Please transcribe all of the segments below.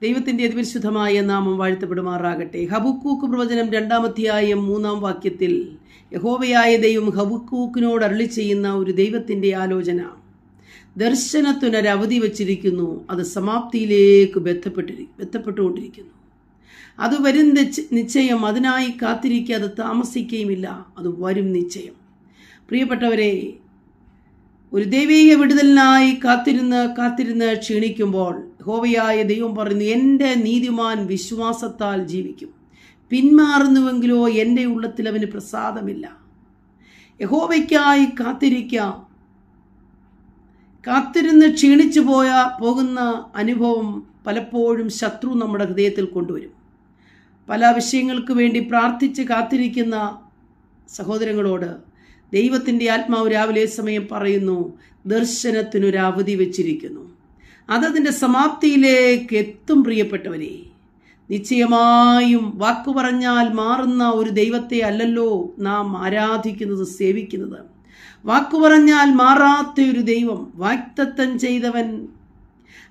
ദൈവത്തിൻ്റെ അതിപരിശുദ്ധമായ നാമം വാഴ്ത്തപ്പെടുമാറാകട്ടെ. ഹബക്കൂക്ക് പ്രവചനം 2-ാം അധ്യായം 3-ാം വാക്യത്തിൽ യഹോവയായ ദൈവം ഹബക്കൂക്കിനോട് അരുളി ചെയ്യുന്ന ഒരു ദൈവത്തിൻ്റെ ആലോചന. ദർശനത്തിനൊരവധി വച്ചിരിക്കുന്നു, അത് സമാപ്തിയിലേക്ക് ബന്ധപ്പെട്ടുകൊണ്ടിരിക്കുന്നു. അത് വരും നിശ്ചയം, അതിനായി കാത്തിരിക്കാതെ താമസിക്കുകയുമില്ല, അത് വരും നിശ്ചയം. പ്രിയപ്പെട്ടവരെ, ഒരു ദൈവീക വിടുതലിനായി കാത്തിരുന്ന് ക്ഷീണിക്കുമ്പോൾ യഹോവയായ ദൈവം പറയുന്നു, എൻ്റെ നീതിമാൻ വിശ്വാസത്താൽ ജീവിക്കും. പിന്മാറുന്നുവെങ്കിലോ എൻ്റെ ഉള്ളത്തിൽ അവന് പ്രസാദമില്ല. യഹോവയ്ക്കായി കാത്തിരുന്ന് ക്ഷീണിച്ചു പോകുന്ന അനുഭവം പലപ്പോഴും ശത്രു നമ്മുടെ ഹൃദയത്തിൽ കൊണ്ടുവരും. പല വിഷയങ്ങൾക്ക് വേണ്ടി പ്രാർത്ഥിച്ച് കാത്തിരിക്കുന്ന സഹോദരങ്ങളോട് ദൈവത്തിൻ്റെ ആത്മാവ് രാവിലെ സമയം പറയുന്നു, ദർശനത്തിനൊരവധി വച്ചിരിക്കുന്നു, അതതിൻ്റെ സമാപ്തിയിലേക്ക് എത്തും. പ്രിയപ്പെട്ടവരെ, നിശ്ചയമായും വാക്കു പറഞ്ഞാൽ മാറുന്ന ഒരു ദൈവത്തെ അല്ലല്ലോ നാം ആരാധിക്കുന്നത്, സേവിക്കുന്നത്. വാക്കു പറഞ്ഞാൽ മാറാത്ത ഒരു ദൈവം, വാഗ്ദത്തം ചെയ്തവൻ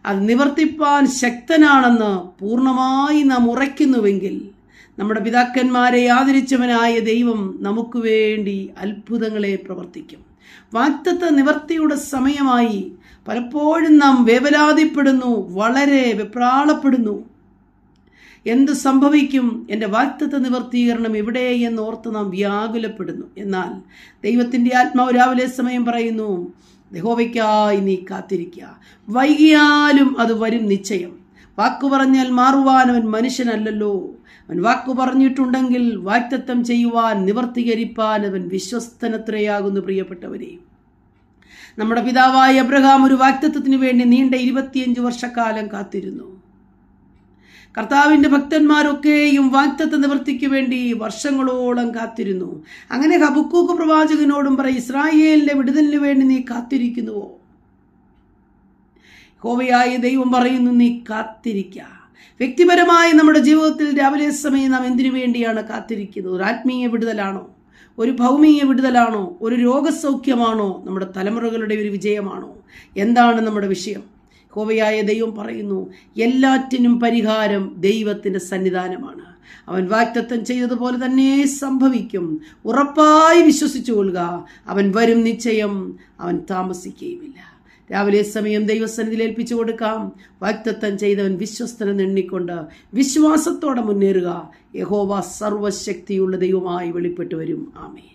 അത് നിവർത്തിപ്പാൻ ശക്തനാണെന്ന് പൂർണ്ണമായി നാം ഉറയ്ക്കുന്നുവെങ്കിൽ, നമ്മുടെ പിതാക്കന്മാരെ ആദരിച്ചവനായ ദൈവം നമുക്ക് വേണ്ടി അത്ഭുതങ്ങളെ പ്രവർത്തിക്കും. വാഗ്ദത്ത നിവർത്തിയുടെ സമയമായി പലപ്പോഴും നാം വേവലാതിപ്പെടുന്നു, വളരെ വെപ്രാളപ്പെടുന്നു. എന്ത് സംഭവിക്കും, എൻ്റെ വാഗ്ദത്ത നിവർത്തീകരണം എവിടെ എന്നോർത്ത് നാം വ്യാകുലപ്പെടുന്നു. എന്നാൽ ദൈവത്തിൻ്റെ ആത്മാവ് രാവിലെ സമയം പറയുന്നു, യഹോവയ്ക്കായി നീ കാത്തിരിക്കുക, വൈകിയാലും അത് വരും നിശ്ചയം. വാക്കു പറഞ്ഞാൽ മാറുവാൻ അവൻ മനുഷ്യനല്ലല്ലോ. അവൻ വാക്കു പറഞ്ഞിട്ടുണ്ടെങ്കിൽ വാഗ്ദത്തം ചെയ്യുവാൻ നിവർത്തീകരിപ്പാൻ അവൻ വിശ്വസ്തനത്രയാകുന്നു. പ്രിയപ്പെട്ടവരെ, നമ്മുടെ പിതാവായ അബ്രഹാം ഒരു വാഗ്ദത്തത്തിന് വേണ്ടി നീണ്ട 25 വർഷക്കാലം കാത്തിരുന്നു. കർത്താവിൻ്റെ ഭക്തന്മാരൊക്കെയും വാഗ്ദത്ത നിവൃത്തിക്ക് വേണ്ടി വർഷങ്ങളോളം കാത്തിരുന്നു. അങ്ങനെ ഹബക്കൂക്ക് പ്രവാചകനോടും പറയും, ഇസ്രായേലിൻ്റെ വിടുതലിന് വേണ്ടി നീ കാത്തിരിക്കുന്നുവോ? യഹോവയായ ദൈവം പറയുന്നു, നീ കാത്തിരിക്കുക. വ്യക്തിപരമായി നമ്മുടെ ജീവിതത്തിൽ രാവിലെ സമയം നാം എന്തിനു വേണ്ടിയാണ് കാത്തിരിക്കുന്നത്? ഒരു ആത്മീയ വിടുതലാണോ? ഒരു ഭൗമിക വിടുതലാണോ? ഒരു രോഗസൗഖ്യമാണോ? നമ്മുടെ തലമുറകളുടെ ഒരു വിജയമാണോ? എന്താണ് നമ്മുടെ വിഷയം? യഹോവയായ ദൈവം പറയുന്നു, എല്ലാറ്റിനും പരിഹാരം ദൈവത്തിൻ്റെ സന്നിധാനമാണ്. അവൻ വാഗ്ദത്തം ചെയ്തതുപോലെ തന്നെ സംഭവിക്കും. ഉറപ്പായി വിശ്വസിച്ചു കൊള്ളുക. അവൻ വരും നിശ്ചയം, അവൻ താമസിക്കുകയുമില്ല. രാവിലെ സമയം ദൈവസന്നിധിയിൽ ഏൽപ്പിച്ചു കൊടുക്കാം. വാഗ്ദത്തം ചെയ്തവൻ വിശ്വസ്തനെന്ന് എണ്ണിക്കൊണ്ട് വിശ്വാസത്തോടെ മുന്നേറുക. യഹോവ സർവശക്തിയുള്ള ദൈവമായി വെളിപ്പെട്ടു വരും. ആമേൻ.